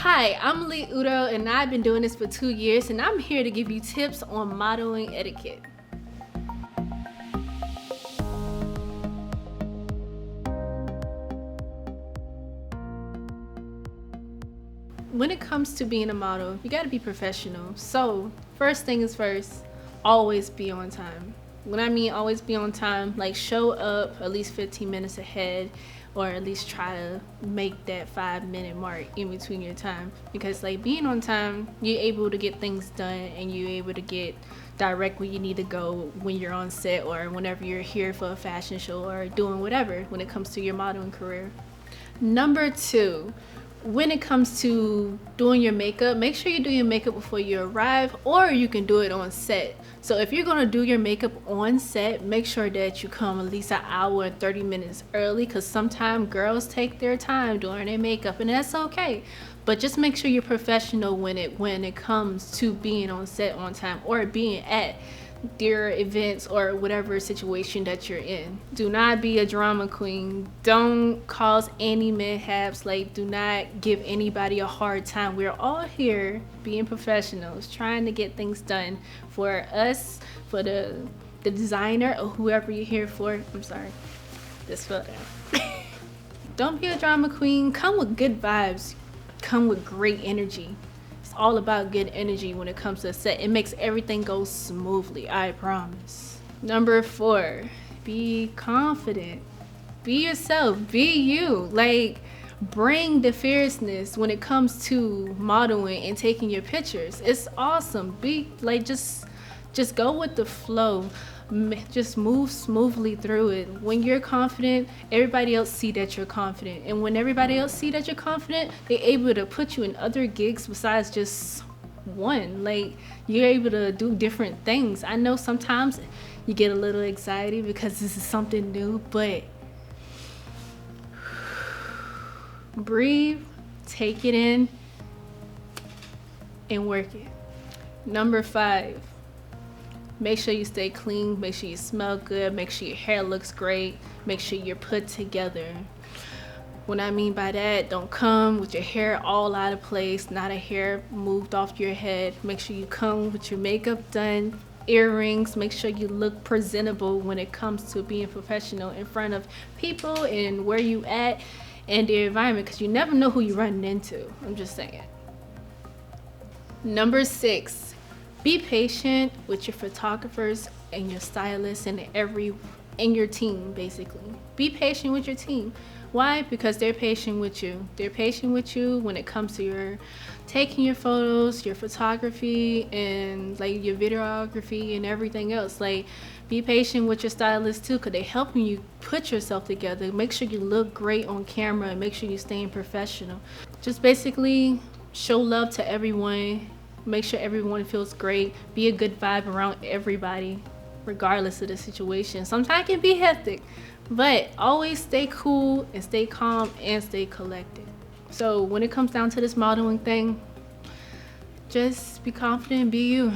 Hi, I'm Malyk Udoh, and I've been doing this for 2 years, and I'm here to give you tips on modeling etiquette. When it comes to being a model, you gotta be professional. So, first thing is first, always be on time. When I mean always be on time, like show up at least 15 minutes ahead, or at least try to make that 5-minute mark in between your time. Because like being on time, you're able to get things done and you're able to get direct where you need to go when you're on set or whenever you're here for a fashion show or doing whatever when it comes to your modeling career. Number 2, when it comes to doing your makeup, make sure you do your makeup before you arrive, or you can do it on set. So if you're going to do your makeup on set, make sure that you come at least an hour and 30 minutes early, because sometimes girls take their time doing their makeup, and that's okay. But just make sure you're professional when it comes to being on set on time or being at their events or whatever situation that you're in. Do not be a drama queen. Don't cause any mishaps. Like, do not give anybody a hard time. We're all here being professionals, trying to get things done for us, for the designer or whoever you're here for. I'm sorry, this fell down. Don't be a drama queen. Come with good vibes. Come with great energy. All about good energy when it comes to a set. It makes everything go smoothly, I promise. Number 4, be confident. Be yourself, be you. Like, bring the fierceness when it comes to modeling and taking your pictures. It's awesome. Be like, just go with the flow. Just move smoothly through it. When you're confident, everybody else see that you're confident, and when everybody else see that you're confident, they're able to put you in other gigs besides just one. Like, you're able to do different things. I know sometimes you get a little anxiety because this is something new, but breathe, take it in, and work it. Number 5, make sure you stay clean, make sure you smell good, make sure your hair looks great, make sure you're put together. What I mean by that, don't come with your hair all out of place, not a hair moved off your head. Make sure you come with your makeup done, earrings. Make sure you look presentable when it comes to being professional in front of people and where you at and the environment, because you never know who you're running into. I'm just saying. Number 6, be patient with your photographers and your stylists and your team, basically. Be patient with your team. Why? Because they're patient with you. They're patient with you when it comes to your taking your photos, your photography, and like your videography and everything else. Like, be patient with your stylist too, because they're helping you put yourself together. Make sure you look great on camera and make sure you're staying professional. Just basically show love to everyone. Make sure everyone feels great. Be a good vibe around everybody, regardless of the situation. Sometimes it can be hectic, but always stay cool and stay calm and stay collected. So when it comes down to this modeling thing, just be confident and be you.